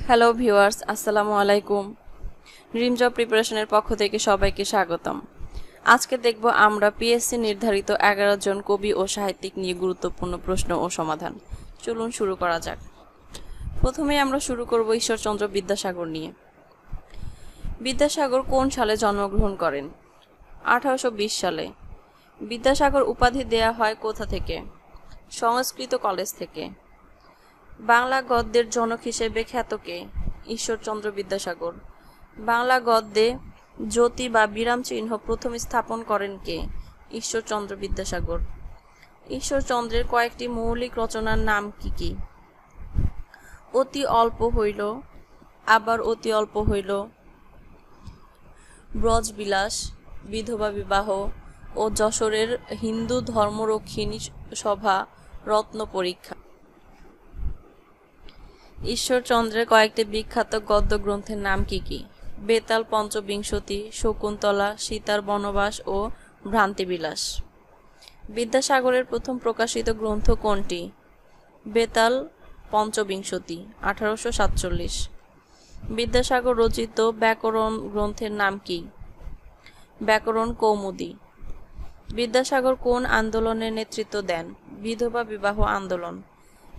Hello viewers, আসসালামু আলাইকুম। Dream job প্রিপারেশনের পক্ষ থেকে সবাইকে স্বাগতম। আজকে দেখব আমরা পিএসসি নির্ধারিত 11 জন কবি ও সাহিত্যিক নিয়ে গুরুত্বপূর্ণ প্রশ্ন ও সমাধান। চলুন শুরু করা যাক। প্রথমেই আমরা শুরু করব ঈশ্বরচন্দ্র বিদ্যাসাগর নিয়ে। বিদ্যাসাগর কোন সালে জন্মগ্রহণ করেন? 1820 সালে। বিদ্যাসাগর উপাধি দেয়া হয় কোথা থেকে? সংস্কৃত কলেজ থেকে। বাংলা গদ্যের জনক হিসেবে খ্যাত কে? ঈশ্বরচন্দ্র বিদ্যাসাগর। বাংলা গদ্যে জ্যোতি বা বিরাম চিহ্ন প্রথম স্থাপন করেন কে? ঈশ্বরচন্দ্র বিদ্যাসাগর। ঈশ্বরচন্দ্রের কয়েকটি মৌলিক রচনার নাম কি কি? অতি অল্প হইল, আবার অতি অল্প হইল, ব্রজবিলাস, বিধবা বিবাহ ও যশোরের হিন্দু ধর্মরক্ষিণী সভা, রত্ন পরীক্ষা। ঈশ্বরচন্দ্রের কয়েকটি বিখ্যাত গদ্য গ্রন্থের নাম কি কি? বেতাল পঞ্চবিংশতি, শকুন্তলা, সীতার বনবাস ও ভ্রান্তিবিলাস। বিদ্যাসাগরের প্রথম প্রকাশিত গ্রন্থ কোনটি? বেতাল পঞ্চবিংশতি, 1847। বিদ্যাসাগর রচিত ব্যাকরণ গ্রন্থের নাম কি? ব্যাকরণ কৌমুদী। বিদ্যাসাগর কোন আন্দোলনের নেতৃত্ব দেন? বিধবা বিবাহ আন্দোলন।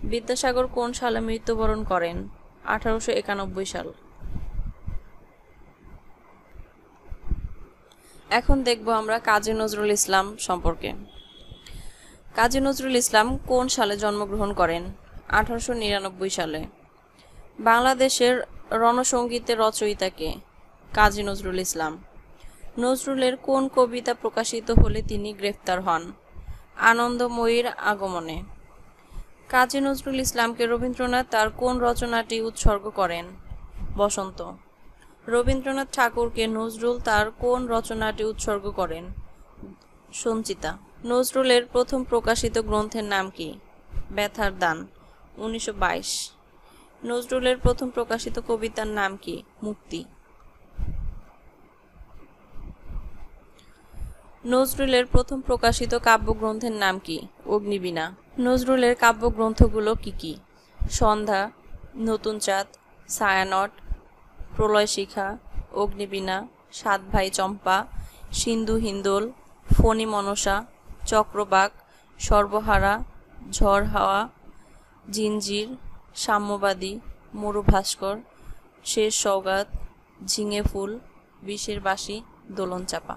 বিদ্যাসাগর কোন সালে মৃত্যুবরণ করেন? 1891 সাল। এখন দেখব আমরা কাজী নজরুল ইসলাম সম্পর্কে। কাজী নজরুল ইসলাম কোন সালে জন্মগ্রহণ করেন? 1899 সালে। বাংলাদেশের রণসঙ্গীতের রচয়িতা কে? কাজী নজরুল ইসলাম। নজরুলের কোন কবিতা প্রকাশিত হলে তিনি গ্রেফতার হন? আনন্দময়ীর আগমনে। কাজী নজরুল ইসলামকে রবীন্দ্রনাথ তার কোন রচনাটি উৎসর্গ করেন? বসন্ত। রবীন্দ্রনাথ ঠাকুরকে নজরুল তার কোন রচনাটি উৎসর্গ করেন? সঞ্চিতা। নজরুলের প্রথম প্রকাশিত গ্রন্থের নাম কি? ব্যথার দান, 1922। নজরুলের প্রথম প্রকাশিত কবিতার নাম কি? মুক্তি। নজরুলের প্রথম প্রকাশিত কাব্যগ্রন্থের নাম কি? অগ্নিবীণা। নজরুলের কাব্যগ্রন্থগুলো কি কি? সন্ধ্যা, নতুন চাঁদ, ছায়ানট, প্রলয়শিখা, অগ্নিবীণা, সাত ভাই চম্পা, সিন্ধু হিন্দোল, ফণী মনসা, চক্রবাক, সর্বহারা, ঝড় হাওয়া, জিঞ্জির, সাম্যবাদী, মরুভাস্কর, শেষ সওগাত, ঝিঙে ফুল, বিষের বাঁশি, দোলন চাপা।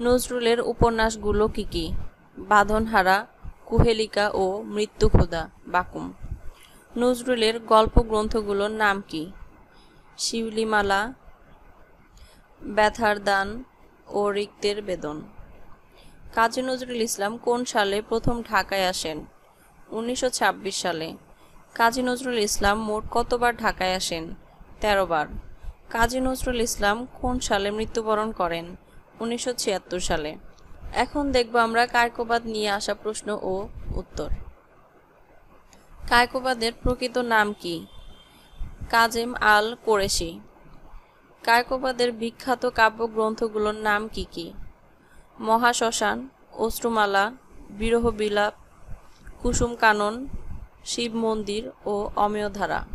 নজরুলের উপন্যাসগুলো কি কি? বাঁধনহারা, কুহেলিকা ও মৃত্যুক্ষুধা, বাকুম। নজরুলের গল্প গ্রন্থগুলোর নাম কি? শিউলিমালা, ব্যথার দান ও রিক্তের বেদন। কাজী নজরুল ইসলাম কোন সালে প্রথম ঢাকায় আসেন? 1926 সালে। কাজী নজরুল ইসলাম মোট কতবার ঢাকায় আসেন? 13 বার। কাজী নজরুল ইসলাম কোন সালে মৃত্যুবরণ করেন? 1976 সালে। এখন দেখব আমরা কায়কোবাদ নিয়ে আসা প্রশ্ন ও উত্তর। কায়কোবাদের প্রকৃত নাম কি? কাজেম আল কোরেশি। কায়কোবাদের বিখ্যাত কাব্যগ্রন্থগুলোর নাম কি কি? মহাশ্মশান, অশ্রুমালা, বিরহ বিলাপ, কুসুম কানন, শিব মন্দির ও অমেয়ধারা।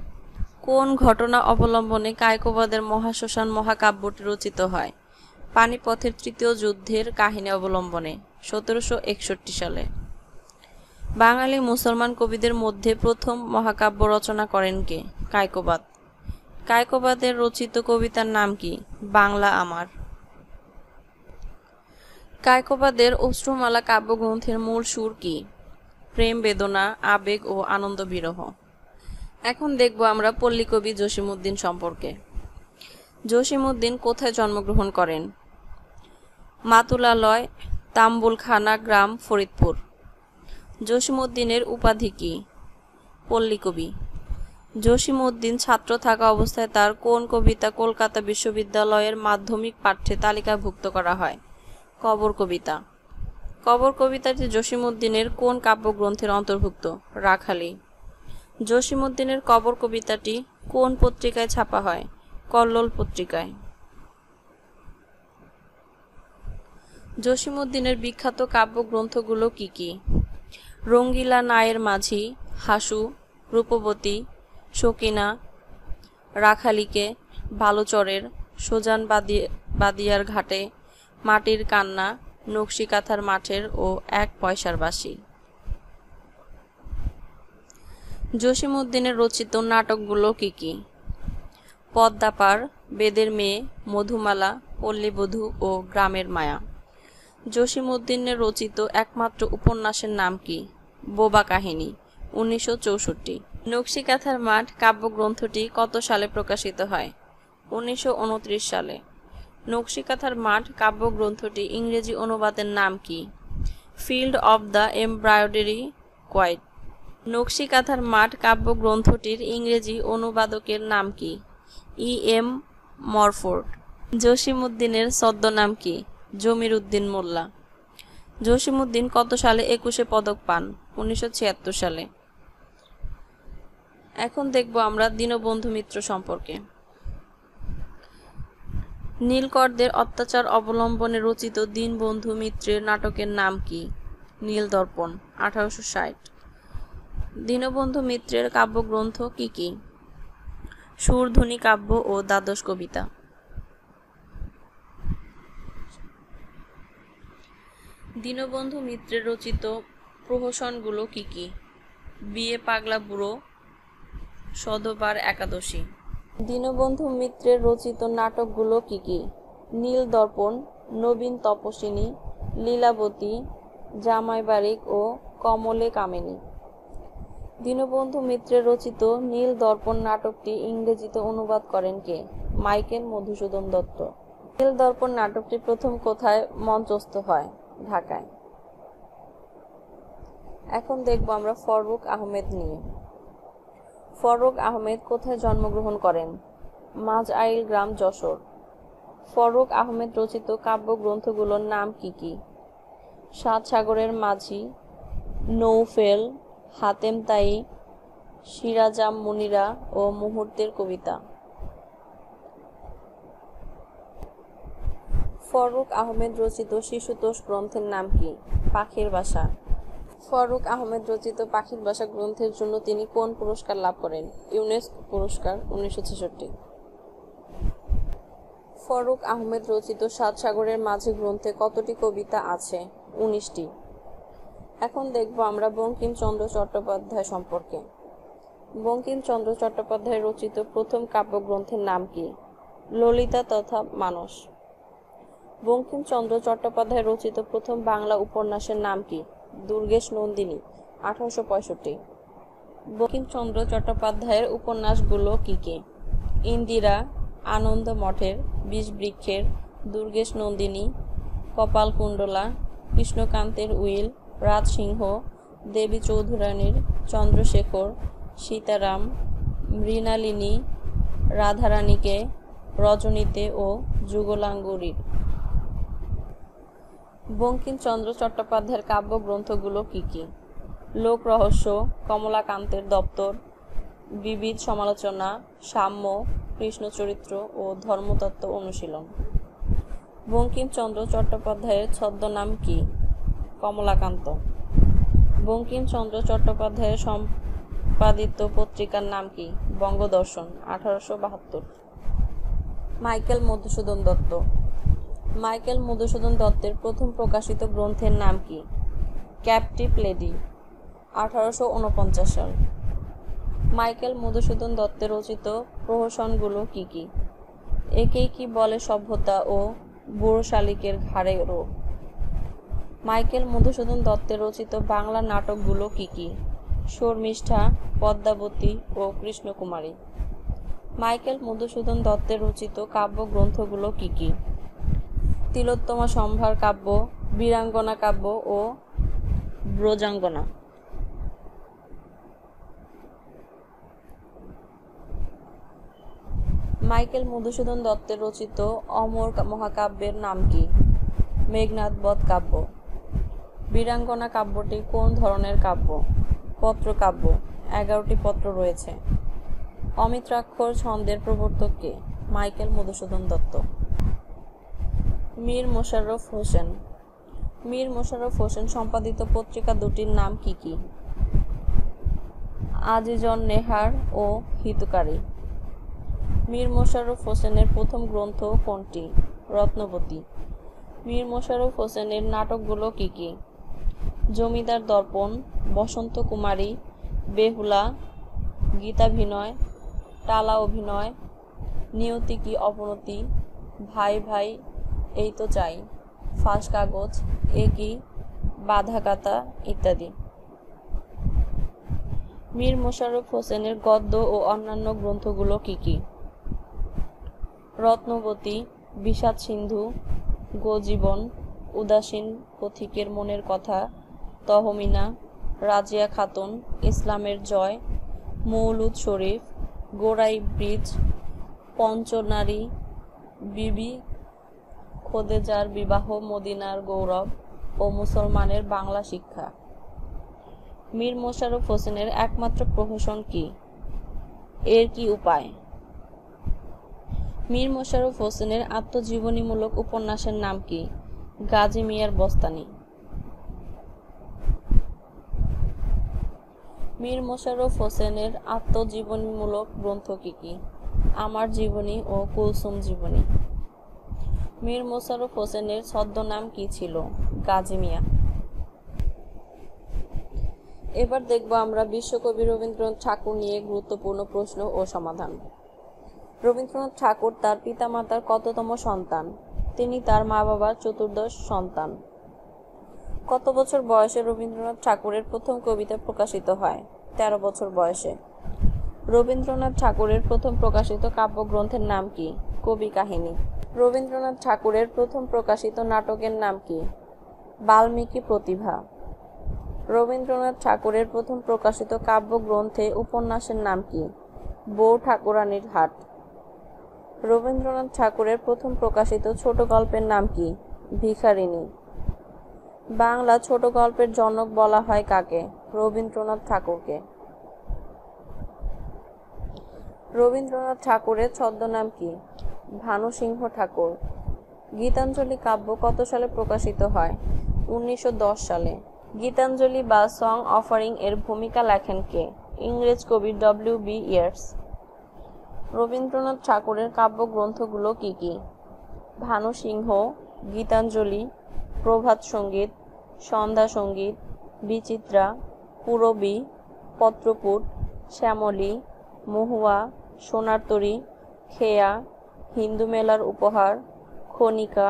কোন ঘটনা অবলম্বনে কায়কোবাদের মহাশ্মশান মহাকাব্যটি রচিত হয়? পানিপথের তৃতীয় যুদ্ধের কাহিনী অবলম্বনে, 1761 সালে। বাঙালি মুসলমান কবিদের মধ্যে প্রথম মহাকাব্য রচনা করেন কে? কায়কোবাদ। কায়কোবাদের রচিত কবিতার নাম কি? বাংলা আমার। কায়কোবাদের অশ্রুমালা কাব্যগ্রন্থের মূল সুর কি? প্রেম বেদনা, আবেগ ও আনন্দ বিরহ। এখন দেখব আমরা পল্লীকবি জসিমউদ্দিন সম্পর্কে। জসিমউদ্দিন কোথায় জন্মগ্রহণ করেন? মাতুলালয়, তাম্বুলখানা গ্রাম, ফরিদপুর। জসিমউদ্দিনের উপাধি কি? পল্লীকবি। জসিমউদ্দিন ছাত্র থাকা অবস্থায় তার কোন কবিতা কলকাতা বিশ্ববিদ্যালয়ের মাধ্যমিক পাঠ্যে তালিকাভুক্ত করা হয়? কবর কবিতা। কবর কবিতাটি জসিমউদ্দিনের কোন কাব্যগ্রন্থের অন্তর্ভুক্ত? রাখালি। জসিমউদ্দিনের কবর কবিতাটি কোন পত্রিকায় ছাপা হয়? কল্লোল পত্রিকায়। জসিমউদ্দিনের বিখ্যাত কাব্যগ্রন্থগুলো কি কি? রঙ্গিলা নায়ের মাঝি, হাসু, রূপবতী, সকিনা, রাখালিকে, বালুচরের, সোজান বাদিয়ার ঘাটে, মাটির কান্না, নকশিকাঁথার মাঠের ও 1 পয়সার বাঁশি। জসিমউদ্দিনের রচিত নাটকগুলো কি কি? পদ্মাপার, বেদের মেয়ে, মধুমালা, পল্লীবধূ ও গ্রামের মায়া। জসিমউদ্দিনের রচিত একমাত্র উপন্যাসের নাম কি? বোবা কাহিনী, 1964। নকশিকাঁথার মাঠ কাব্যগ্রন্থটি কত সালে প্রকাশিত হয়? 1929 সালে। নকশিকাঁথার মাঠ কাব্যগ্রন্থটি ইংরেজি অনুবাদের নাম কি? Field of the embroidery quilt. নকশিকাঁথার মাঠ কাব্যগ্রন্থটির ইংরেজি অনুবাদকের নাম কি? E.M. মরফোর্ড। জসিমউদ্দিনের ছদ্মনাম কি? জমির উদ্দিন মোল্লা। জসিমউদ্দিন কত সালে 21শে পদক পান? 1976 সালে। এখন দেখব আমরা দীনবন্ধু মিত্র সম্পর্কে। নীলকরদের অত্যাচার অবলম্বনে রচিত দীনবন্ধু মিত্রের নাটকের নাম কি? নীলদর্পণ, 1860। দীনবন্ধু মিত্রের কাব্যগ্রন্থ কি কি? সুরধুনী কাব্য ও দ্বাদশ কবিতা। দীনবন্ধু মিত্রের রচিত প্রহসনগুলো কি কি? বিয়ে পাগলা বুড়ো, সধবার একাদশী। দীনবন্ধু মিত্রের রচিত নাটকগুলো কি কি? নীলদর্পণ, নবীন তপস্বিনী, লীলাবতী, জামাই বারিক ও কমলে কামিনী। দীনবন্ধু মিত্রের রচিত নীলদর্পণ নাটকটি ইংরেজিতে অনুবাদ করেন কে? মাইকেল মধুসূদন দত্ত। নীলদর্পণ নাটকটি প্রথম কোথায় মঞ্চস্থ হয়? ঢাকায়। এখন দেখব আমরা ফররুখ আহমেদ নিয়ে। ফররুখ আহমেদ কোথায় জন্মগ্রহণ করেন? মাঝআইল গ্রাম, যশোর। ফররুখ আহমেদ রচিত কাব্যগ্রন্থগুলোর নাম কি কি? 7 সাগরের মাঝি, নৌফেল, হাতেম তাই, সিরাজাম মুনিরা ও মুহূর্তের কবিতা। ফররুখ আহমেদ রচিত শিশুতোষ গ্রন্থের নাম কি? পাখির বাসা। ফররুখ আহমেদ রচিত পাখির বাসা গ্রন্থের জন্য তিনি কোন পুরস্কার লাভ করেন? ইউনেস্কো পুরস্কার, 1966। ফররুখ আহমেদ রচিত 7 সাগরের মাঝি গ্রন্থে কতটি কবিতা আছে? 19টি। এখন দেখব আমরা বঙ্কিমচন্দ্র চট্টোপাধ্যায় সম্পর্কে। বঙ্কিমচন্দ্র চট্টোপাধ্যায় রচিত প্রথম কাব্যগ্রন্থের নাম কি? ললিতা তথা মানস। বঙ্কিমচন্দ্র চট্টোপাধ্যায় রচিত প্রথম বাংলা উপন্যাসের নাম কি? দুর্গেশ নন্দিনী, 1865। বঙ্কিমচন্দ্র চট্টোপাধ্যায়ের উপন্যাসগুলো কি কি? ইন্দিরা, আনন্দ মঠের, বিষবৃক্ষের, দুর্গেশ নন্দিনী, কপালকুণ্ডলা, কৃষ্ণকান্তের উইল, রাজসিংহ, দেবী চৌধুরানীর, চন্দ্রশেখর, সীতারাম, মৃণালিনী, রাধারানীকে, রজনীতে ও যুগলাঙ্গুরীর। বঙ্কিমচন্দ্র চট্টোপাধ্যায়ের কাব্যগ্রন্থগুলো কি কি? লোকরহস্য, কমলাকান্তের দপ্তর, বিবিধ সমালোচনা, সাম্য, কৃষ্ণচরিত্র ও ধর্মতত্ত্ব অনুশীলন। বঙ্কিমচন্দ্র চট্টোপাধ্যায়ের ছদ্মনাম কি? কমলাকান্ত। বঙ্কিমচন্দ্র চট্টোপাধ্যায়ের সম্পাদিত পত্রিকার নাম কি? বঙ্গদর্শন, 1872। মাইকেল মধুসূদন দত্ত। মাইকেল মধুসূদন দত্তের প্রথম প্রকাশিত গ্রন্থের নাম কি? ক্যাপটিভ লেডি, 1849 সাল। মাইকেল মধুসূদন দত্তের রচিত প্রহসনগুলো কি কি? একেই কি বলে সভ্যতা ও বুড়ো শালিকের ঘাড়ে রোগ। মাইকেল মধুসূদন দত্তের রচিত বাংলা নাটকগুলো কি কি? শর্মিষ্ঠা, পদ্মাবতী ও কৃষ্ণকুমারী। মাইকেল মধুসূদন দত্তের রচিত কাব্যগ্রন্থগুলো কি কি? তিলোত্তমা সম্ভার কাব্য, বীরাঙ্গনা কাব্য ও ব্রজাঙ্গনা। মাইকেল মধুসূদন দত্তের রচিত অমর মহাকাব্যের নাম কি? মেঘনাদ বধ কাব্য। বীরাঙ্গনা কাব্যটি কোন ধরনের কাব্য? পত্রকাব্য, 11টি পত্র রয়েছে। অমিত্রাক্ষর ছন্দের প্রবর্তক কে? মাইকেল মধুসূদন দত্ত। মীর মোশাররফ হোসেন। মীর মোশাররফ হোসেন সম্পাদিত পত্রিকা দুটির নাম কি কি? আজিজন নেহার ও হিতকারী। মীর মোশাররফ হোসেনের প্রথম গ্রন্থ কোনটি? রত্নবতী। মীর মোশাররফ হোসেনের নাটকগুলো কি কি? জমিদার দর্পণ, বসন্ত কুমারী, বেহুলা, গীতাভিনয়, টালা অভিনয়, নিয়তি কি অবনতি, ভাই ভাই এই তো চাই, ফাঁস কাগজ, এ কি, বাধাকাতা ইত্যাদি। মীর মোশাররফ হোসেনের গদ্য ও অন্যান্য গ্রন্থগুলো কি কি? রত্নবতী, বিষাদ সিন্ধু, গোজীবন, উদাসীন পথিকের মনের কথা, তহমিনা, রাজিয়া খাতুন, ইসলামের জয়, মৌলুদ শরীফ, গোড়াই ব্রিজ, পঞ্চনারী, বিবি খোদেজার বিবাহ, মদিনার গৌরব ও মুসলমানের বাংলা শিক্ষা। মীর মোশাররফ হোসেনের একমাত্র প্রহসন কি? এর কি উপায়? মীর মোশাররফ হোসেনের আত্মজীবনীমূলক উপন্যাসের নাম কি? গাজী মিয়ার বস্তানি। মীর মোশাররফ হোসেনের আত্মজীবনীমূলক গ্রন্থ কি কি? আমার জীবনী ও কুলসুম জীবনী। মীর মোশাররফ হোসেনের ছদ্মনাম কি ছিল? গাজী মিয়া। এবার দেখব আমরা বিশ্বকবি রবীন্দ্রনাথ ঠাকুর নিয়ে গুরুত্বপূর্ণ প্রশ্ন ও সমাধান। রবীন্দ্রনাথ ঠাকুর তার পিতামাতার কততম সন্তান? তিনি তার মা বাবার চতুর্দশ সন্তান। কত বছর বয়সে রবীন্দ্রনাথ ঠাকুরের প্রথম কবিতা প্রকাশিত হয়? 13 বছর বয়সে। রবীন্দ্রনাথ ঠাকুরের প্রথম প্রকাশিত কাব্যগ্রন্থের নাম কি? কবি কাহিনী। রবীন্দ্রনাথ ঠাকুরের প্রথম প্রকাশিত নাটকের নাম কি? বাল্মীকি প্রতিভা। রবীন্দ্রনাথ ঠাকুরের প্রথম প্রকাশিত কাব্যগ্রন্থে উপন্যাসের নাম কি? বউ ঠাকুরানীর হাট। রবীন্দ্রনাথ ঠাকুরের প্রথম প্রকাশিত ছোট গল্পের নাম কি? ভিখারিণী। বাংলা ছোট গল্পের জনক বলা হয় কাকে? রবীন্দ্রনাথ ঠাকুরকে। রবীন্দ্রনাথ ঠাকুরের ছদ্মনাম কি? ভানুসিংহ ঠাকুর। গীতাঞ্জলি কাব্য কত সালে প্রকাশিত হয়? 1910 সালে। গীতাঞ্জলি বা সং অফারিং এর ভূমিকা লেখেন কে? ইংরেজ কবি W.B. ইয়ার্স। রবীন্দ্রনাথ ঠাকুরের কাব্যগ্রন্থগুলো কি কি? ভানুসিংহ, গীতাঞ্জলি, প্রভাত সঙ্গীত, সন্ধ্যা সঙ্গীত, বিচিত্রা, পূরবী, পত্রপুট, শ্যামলী, মহুয়া, সোনার তরী, খেয়া, হিন্দু মেলার উপহার, খনিকা,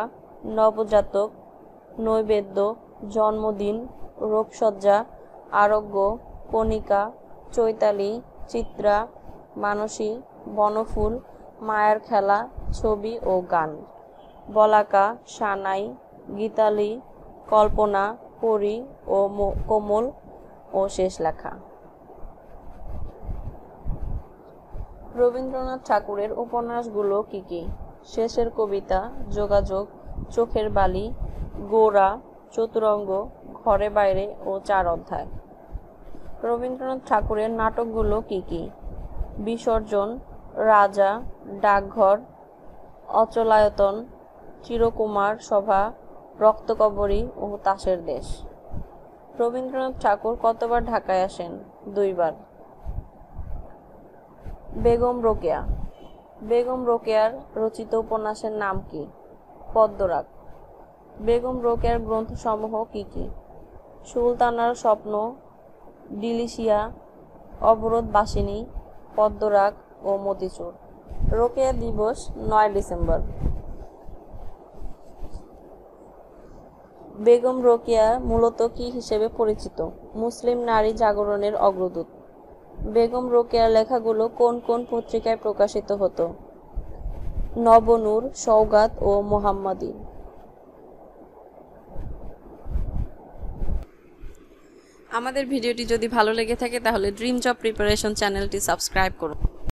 নবজাতক, নৈবেদ্য, জন্মদিন, রূপসজ্জা, আরোগ্য, কণিকা, চৈতালি, চিত্রা, মানসী, বনফুল, মায়ার খেলা, ছবি ও গান, বলাকা, সানাই, গীতালি, কল্পনা, পরী ও কোমল ও শেষ লেখা। রবীন্দ্রনাথ ঠাকুরের উপন্যাসগুলো কি কি? শেষের কবিতা, যোগাযোগ, চোখের বালি, গোরা, চতুরঙ্গ, ঘরে বাইরে ও 4 অধ্যায়। রবীন্দ্রনাথ ঠাকুরের নাটকগুলো কি কি? বিসর্জন, রাজা, ডাকঘর, অচলায়তন, চিরকুমার সভা, রক্তকবরী ও তাসের দেশ। রবীন্দ্রনাথ ঠাকুর কতবার ঢাকায় আসেন? 2 বার। বেগম রোকেয়া। বেগম রোকেয়ার রচিত উপন্যাসের নাম কি? পদ্মরাগ। বেগম রোকেয়ার গ্রন্থসমূহ কি কি? সুলতানার স্বপ্ন, ডিলিশিয়া, অবরোধ বাসিনী, পদ্মরাগ ও মতিচুর। রোকেয়া দিবস 9 ডিসেম্বর। বেগম রোকেয়া মূলত কি হিসেবে পরিচিত? মুসলিম নারী জাগরণের অগ্রদূত। বেগম রোকেয়ার লেখাগুলো কোন কোন পত্রিকায় প্রকাশিত হতো? নবনূর, সওগাত ও মোহাম্মদী। আমাদের ভিডিওটি যদি ভালো লেগে থাকে তাহলে ড্রিম জব প্রিপারেশন চ্যানেলটি সাবস্ক্রাইব করুন।